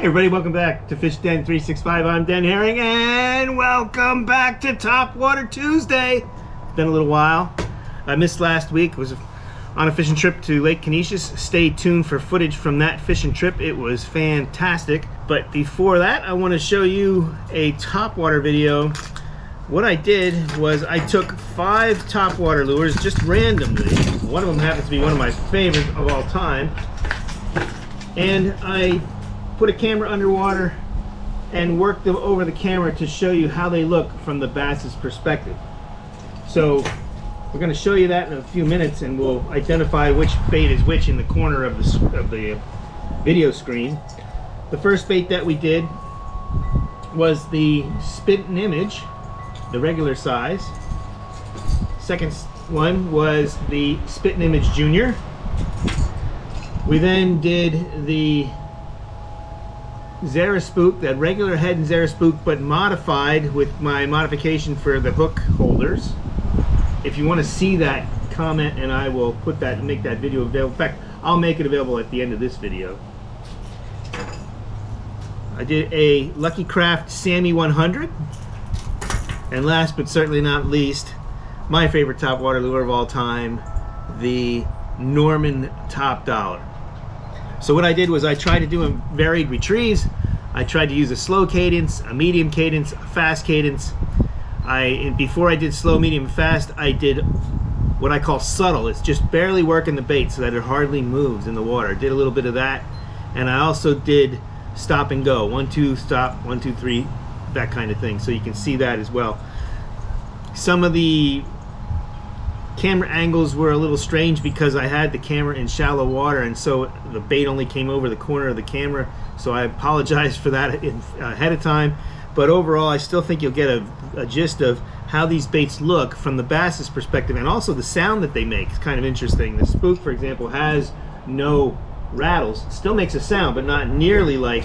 Hey everybody, welcome back to Fish Den 365. I'm Den Haring, and welcome back to Topwater Tuesday. It's been a little while. I missed last week. Was on a fishing trip to Lake Canisius. Stay tuned for footage from that fishing trip. It was fantastic. But before that, I want to show you a topwater video. What I did was I took 5 topwater lures just randomly. One of them happens to be one of my favorites of all time. And I put a camera underwater and worked them over the camera to show you how they look from the bass's perspective. So we're going to show you that in a few minutes, and we'll identify which bait is which in the corner of the video screen. The first bait that we did was the Spit and Image, the regular size. Second one was the Spit and Image Junior. We then did the Zara Spook, that regular Heddon Zara Spook, but modified with my modification for the hook holders. If you want to see that, comment and I will put that and make that video available. In fact, I'll make it available at the end of this video. I did a Lucky Craft Sammy 100. And last but certainly not least, my favorite topwater lure of all time, the Norman Top Dollar. So what I did was I tried to do varied retrieves. I tried to use a slow cadence, a medium cadence, a fast cadence. And before I did slow, medium, fast, I did what I call subtle. It's just barely working the bait so that it hardly moves in the water. Did a little bit of that. And I also did stop and go. 1, 2, stop, 1, 2, 3, that kind of thing. So you can see that as well. Some of the camera angles were a little strange because I had the camera in shallow water, and so the bait only came over the corner of the camera, so I apologize for that ahead of time. But overall, I still think you'll get a gist of how these baits look from the bass's perspective, and also the sound that they make. It's kind of interesting. The Spook, for example, has no rattles. It still makes a sound, but not nearly like,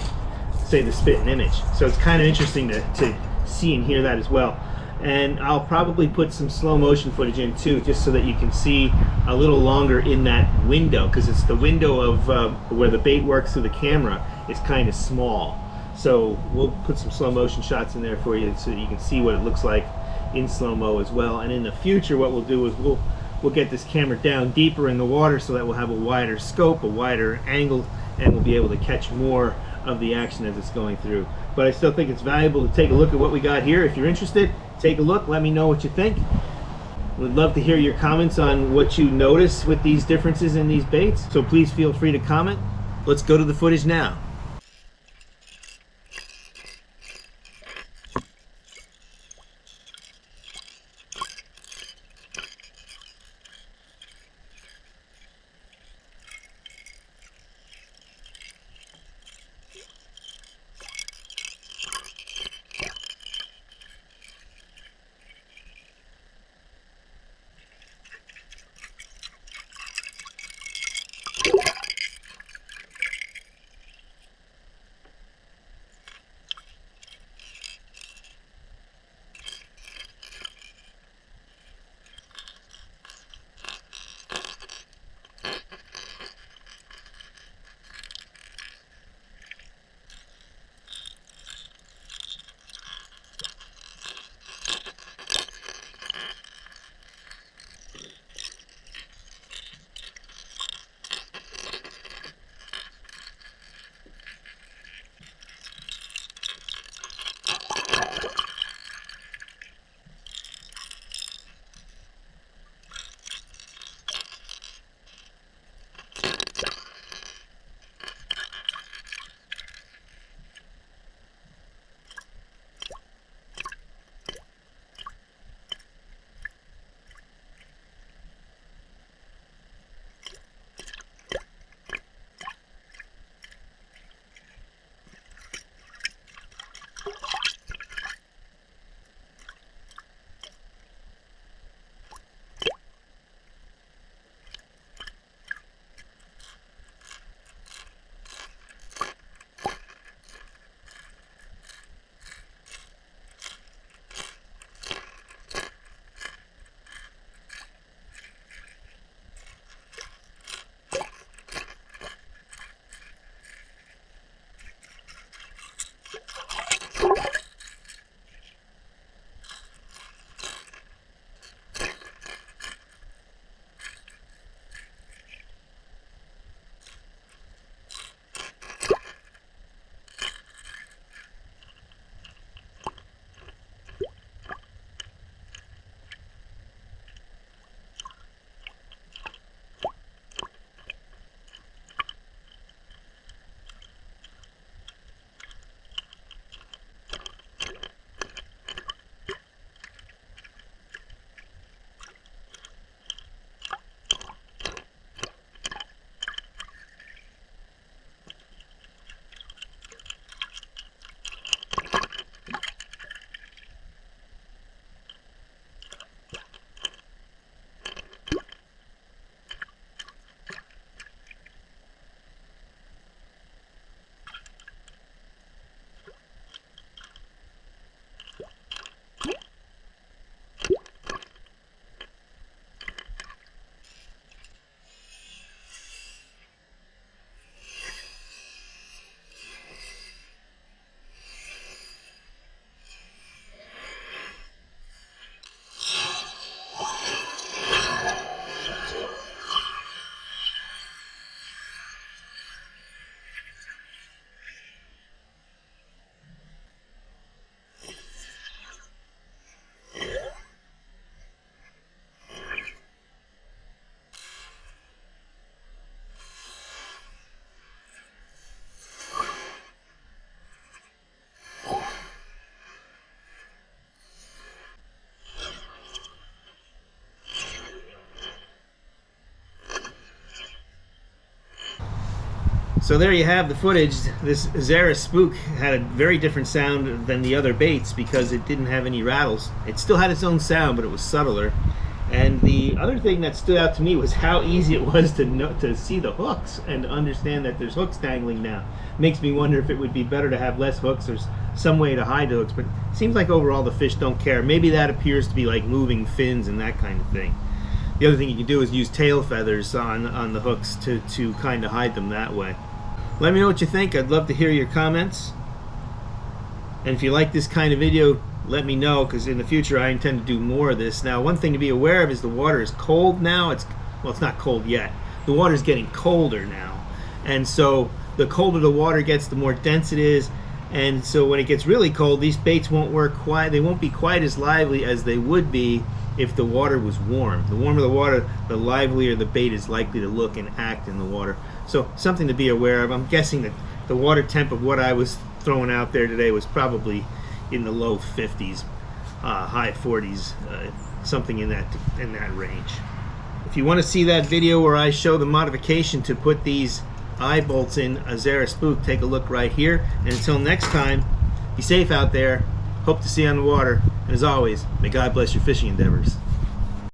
say, the Spit and Image. So it's kind of interesting to see and hear that as well. And I'll probably put some slow motion footage in too, just so that you can see a little longer in that window, because it's the window of where the bait works through the camera is kind of small. So we'll put some slow motion shots in there for you so that you can see what it looks like in slow-mo as well. And in the future, what we'll do is we'll get this camera down deeper in the water so that we'll have a wider scope, a wider angle, and we'll be able to catch more of the action as it's going through. But I still think it's valuable to take a look at what we got here. If you're interested, take a look, let me know what you think. We'd love to hear your comments on what you notice with these differences in these baits, so please feel free to comment. Let's go to the footage now. So there you have the footage. This Zara Spook had a very different sound than the other baits because it didn't have any rattles. It still had its own sound, but it was subtler. And the other thing that stood out to me was how easy it was to see the hooks and to understand that there's hooks dangling now. Makes me wonder if it would be better to have less hooks or some way to hide the hooks, but it seems like overall the fish don't care. Maybe that appears to be like moving fins and that kind of thing. The other thing you can do is use tail feathers on the hooks to kind of hide them that way. Let me know what you think. I'd love to hear your comments. And if you like this kind of video, let me know, because in the future I intend to do more of this. Now, one thing to be aware of is the water is cold now. Well, it's not cold yet. The water is getting colder now. And so the colder the water gets, the more dense it is. And so when it gets really cold, these baits won't work they won't be quite as lively as they would be if the water was warm. The warmer the water, the livelier the bait is likely to look and act in the water. So something to be aware of. I'm guessing that the water temp of what I was throwing out there today was probably in the low 50s, high 40s, something in that range. If you want to see that video where I show the modification to put these eye bolts in a Zara Spook, take a look right here. And until next time, be safe out there. Hope to see you on the water. And as always, may God bless your fishing endeavors.